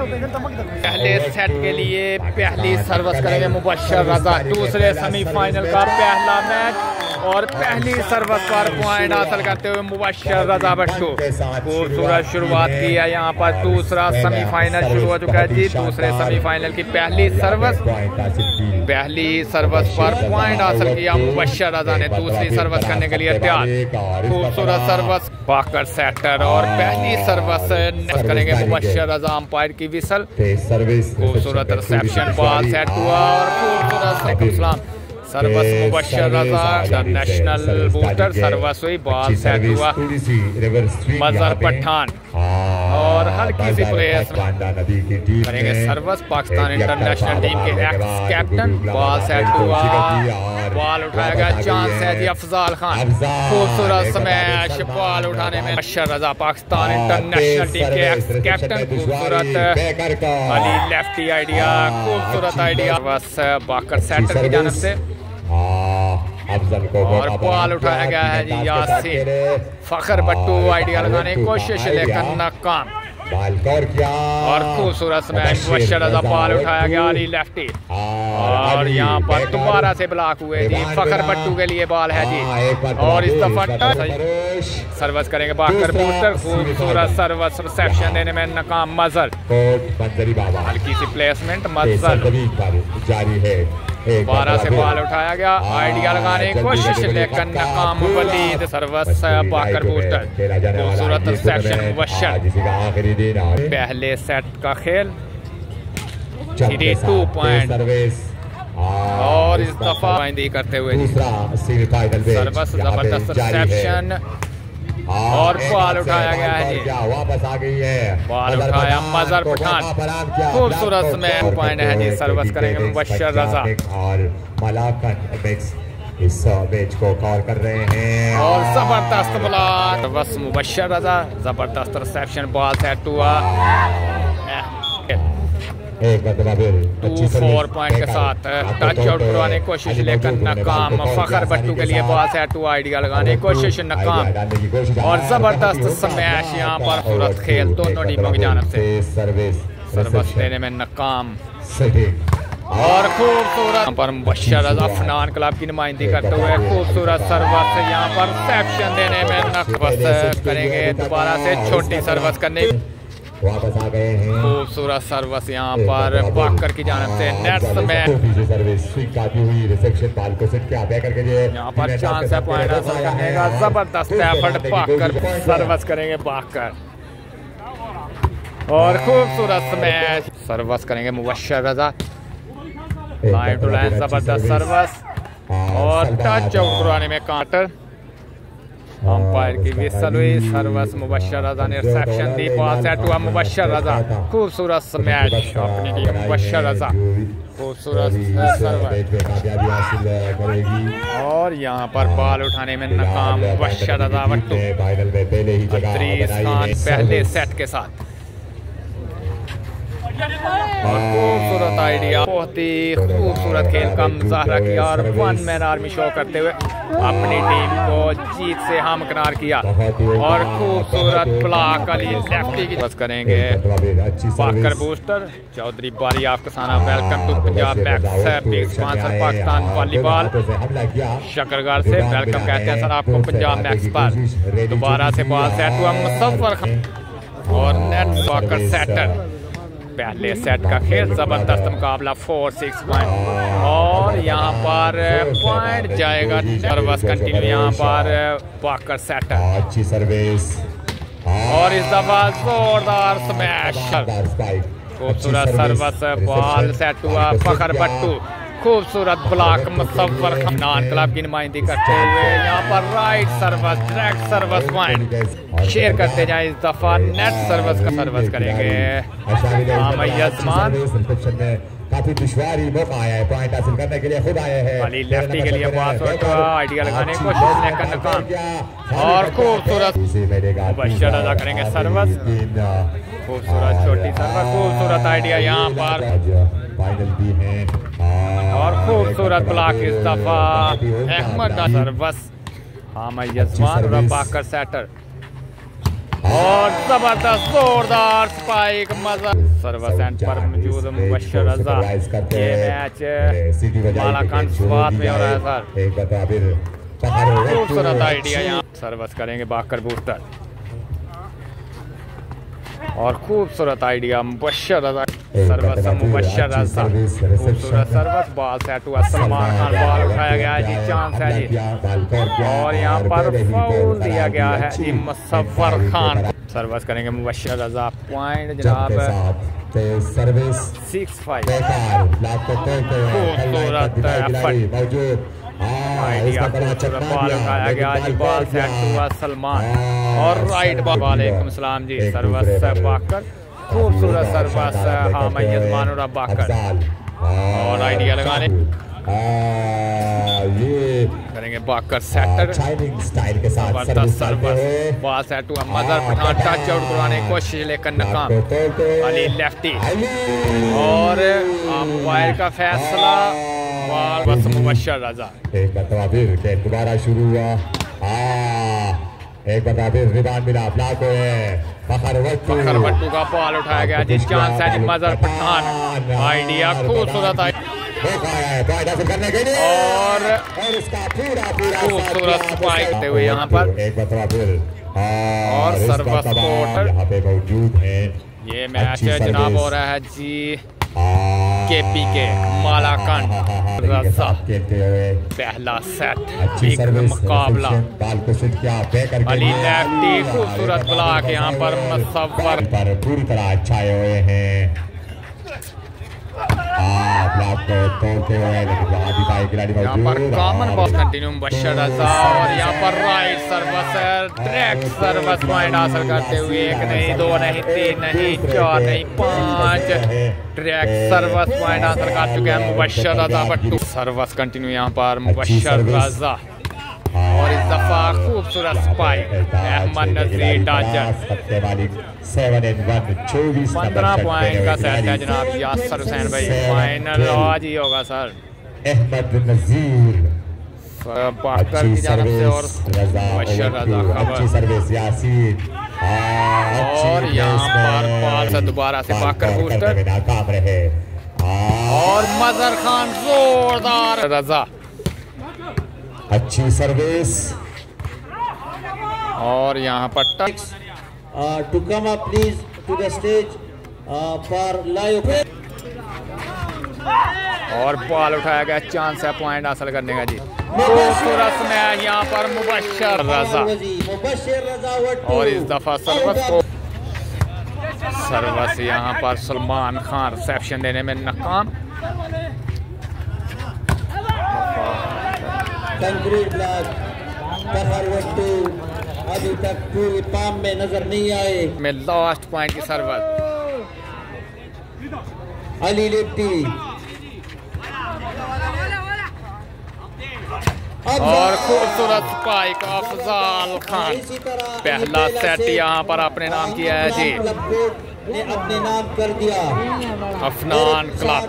पहले सेट के लिए पहली सर्विस करेंगे मुबश्शिर रजा। दूसरे सेमीफाइनल का पहला मैच और पहली सर्विस पर पॉइंट हासिल करते हुए मुबश्शिर रजा भट्टू। खूबसूरत शुरुआत की है यहाँ पर। दूसरा सेमीफाइनल शुरू हो चुका है जी। दूसरे सेमीफाइनल की पहली सर्विस पर पॉइंट हासिल किया मुबश्शिर रजा ने। दूसरी सर्विस करने के लिए तैयार। खूबसूरत सर्विस बाकर सेटर और पहली सर्विस करेंगे मुबश्शिर रजा। अंपायर की विसल। खूबसूरत रिसेप्शन बॉल सेट हुआ और खूबसूरत सर्विस मुबश्शिर रजा। इंटरनेशनल बूस्टर सर्विस हुई, बॉल सेट हुआ मजहर पठान और हल्की सी प्लेस करेंगे सर्विस पाकिस्तान इंटरनेशनल टीम के एक्स कैप्टन। बॉल सेट हुआ, बॉल उठाया गया, चांस है जी अफजाल खान। खूबसूरत स्मैश, बॉल उठाने में मुबश्शिर रजा पाकिस्तान इंटरनेशनल टीम के एक्स कैप्टन। खूबसूरत अली लेफ्टी आइडिया, खूबसूरत आइडिया बस बाकर सेटर की जानब से और बॉल उठाया गया है जी यासीन फखर भट्टू। आइडिया लगाने की कोशिश लेकिन नाकाम और खूबसूरत स्मैश मुबश्शिर रजा। बॉल उठाया गया अली लेफ्टी और यहाँ पर दोबारा से ब्लॉक हुए जी। फखर भट्टू के लिए बॉल है जी और इस दफा सर्विस करेंगे बाकर बूस्टर। खूबसूरत सर्विस रिसेप्शन देने में नाकाम मजहर। हल्की सी प्लेसमेंट मजहर जारी है। दोबारा से बॉल उठाया गया, आइडिया लगाने की कोशिश लेकिन नाकाम। वलीद सर्विस बाकर बूस्टर। खूबसूरत रिसेप्शन मुबश्शिर। पहले सेट का खेल 3-2 पॉइंट और इस दफा करते हुए सर्विस जबरदस्त रिसेप्शन और बॉल उठाया गया है जी। वापस आ गई है, बॉल उठाया मजहर पठान। खूबसूरत में पॉइंट है जी। सर्विस करेंगे मुबश्शिर रजा और मलाकन इस मैच को कॉल कर रहे हैं और जबरदस्त ब्लॉक बस मुबश्शिर रजा। जबरदस्त रिसेप्शन, बॉल सेट हुआ 2-4 पॉइंट के साथ टच आउट करवाने की कोशिश लेकिन नाकाम। फखर भट्टू के लिए बॉल सेट हुआ, आइडिया लगाने की कोशिश नाकाम और जबरदस्त स्मैश यहाँ पर। खूबसूरत खेल दोनों टीमों की जानब से सर्विस देने में नाकाम और खूबसूरत पर मुबश्शिर रजा अफनान क्लब की नुमाइंदगी करते हुए खूबसूरत सर्विस यहाँ पर रिसेप्शन देने में नाकाम करेंगे। दोबारा से छोटी सर्विस करने वापस आ गए हैं। खूबसूरत सर्विस यहाँ पर बाकर की जानब से नेट्स में सर्विस स्वीकारती हुई रिसेप्शन बॉल को सेट किया बैकर के लिए। यहाँ पर चांस है पॉइंट हासिल करने का। जबरदस्त एफर्ट बाकर सर्विस करेंगे बाकर और खूबसूरत मैच सर्विस करेंगे मुबश्शिर रजा। लाइन टू लाइन जबरदस्त सर्विस और टच आउट करवाने में कांटर। अंपायर की विसल हुई, सर्विस मुबश्शिर रजा ने रिसेप्शन दी, बॉल सेट हुआ मुबश्शिर रजा। खूबसूरत स्मैश अपनी टीम मुबश्शिर रजा। खूबसूरत सर्विस और यहाँ पर बॉल उठाने में नाकाम मुबश्शिर रजा भट्टू। पहले सेट के साथ और खूबसूरत आइडिया, बहुत ही खूबसूरत खेल का मुजाहरा किया और वन मैन आर्मी शो करते हुए अपनी टीम को जीत से हमकिनार किया और खूबसूरत ब्लॉक अली लेफ्टी की बस करेंगे बाकर बूस्टर। चौधरी बारी आपका साना welcome to Punjab max big sponsor Pakistan volleyball Shakargarh से वेलकम कहते हैं सर आपको पंजाब मैक्स पर। दोबारा से बॉल सेट हुआ मुसव्वर खान और नेट बाकर सेटर। पहले सेट का खेल जबरदस्त मुकाबला 4-6 पॉइंट और यहाँ पर पॉइंट जाएगा। सर्विस कंटिन्यू यहाँ पर बाकर सेटर। अच्छी सर्विस और इस दफा जोरदार स्मैश। खूबसूरत सर्विस, बॉल सेट हुआ फखर भट्टू। खूबसूरत ब्लॉक मुसव्वर खान क्लब की नुमाइंदगी करते हुए यहाँ पर right service direct service point share करते जाए। इस दफा नेट सर्विस का सर्विस करेंगे काफी दुश्वारी मौका आया है पॉइंट हासिल करने के लिए, खुद आए हैं अली लेफ्टी के लिए आइडिया लगाने की कोशिश लेकर नाकाम और खूबसूरत मुबश्शिर रजा करेंगे सर्विस। खूबसूरत छोटी सर्विस, खूबसूरत आइडिया यहाँ पर और खूबसूरत ब्लॉक इस दफा अहमद सर्विस। हाँ मैं यजमान और बाकर सेटर और जबरदस्त जोरदार स्पाइक मजा। सर्विस एंड पर मौजूद मुबश्शिर रजा। ये मैच मालाकान स्वाद में हो रहा है सर। खूबसूरत आइडिया यहाँ सर्विस करेंगे बाकर बूस्टर और खूबसूरत आइडिया मुबश्शिर रजा। सर्विस मुबश्शिर रजा खूबसूरत सर्विस। बॉल सेट हुआ सलमान खान, बॉल उठाया गया है जी, चांस है जी और यहाँ पर फाउल दिया गया है जी मुसव्वर खान। सर्विस करेंगे मुबश्शिर रजा। पॉइंट जनाब 6-5। खूबसूरत आइडिया, बॉल उठाया गया जी, बॉल सेट हुआ सलमान और राइट बॉल। वालेकुम सलाम जी। सर्विस बाकर खूबसूरत सर्विस। हाँ मैयत मानूरा बाकर और आइडिया लगाने करेंगे बाकर सेटर। जबरदस्त सर्विस, बॉल सेट हुआ मजर पठान, टच आउट करवाने की कोशिश लेकर नाकाम। अली लेफ्टी और अंपायर का फैसला बस मुबश्शिर रजा। एक बार फिर दोबारा शुरू हुआ। एक बार फिर रिबाउंड मिला ब्लॉक है फखर भट्टू का बॉल उठाया गया जी, चांस है जी मजर पठान। आइडिया खूबसूरत करने के लिए और इसका पूरा खूबसूरत स्पाइक देते हुए यहाँ पर एक बार फिर और सर्विस कोर्टर यहाँ पे मौजूद है। ये मैच जनाब हो रहा है जी केपी के मालाकान रजा। पहला सेट बिग मुकाबला। अली लेफ्टी खूबसूरत ब्लॉक यहाँ पर मुसव्वर पूरी तरह छाए हुए हैं। ब्लॉक को तोड़ते हुए यहाँ पर कॉमन बॉल कंटिन्यू मुबश्शिर रजा और यहाँ पर right service direct service point हासिल करते हुए 1 नहीं 2 नहीं 3 नहीं 4 नहीं 5 डायरेक्ट सर्विस पॉइंट हासिल कर चुके हैं मुबश्शिर रजा भट्टू। सर्विस कंटिन्यू यहाँ पर मुबश्शिर रजा और इस दफा खूबसूरत स्पाइक अहमद नजीर डाजर। 15 पॉइंट का सेट है जनाब यासर हुसैन भाई। फाइनल आज ही होगा सर। अहमद नजीर बाकर की जानब से और मुबश्शिर रजा खबर सर्विस यासीन और यहाँ पर बॉल से दोबारा से बाकर बूस्टर नाकाम रहे और मजर खान जोरदार रजा। अच्छी सर्विस और यहाँ पर touch to come up please to the stage for live। और बॉल उठाया गया, चांस है पॉइंट हासिल करने का जी। खूबसूरत मैच यहाँ पर मुबश्शिर रजा और इस दफा सर्विस यहाँ पर सलमान खान रिसेप्शन देने में नाकाम। कंक्रीट ब्लॉक अभी तक पूरी पाम में नजर नहीं आए। में लास्ट पॉइंट की सर्विस अली लिप्टी और खूबसूरत स्पाइक अफजाल खान। पहला सेट यहाँ पर अपने नाम किया है जी ने अपने नाम कर दिया अफनान क्लब।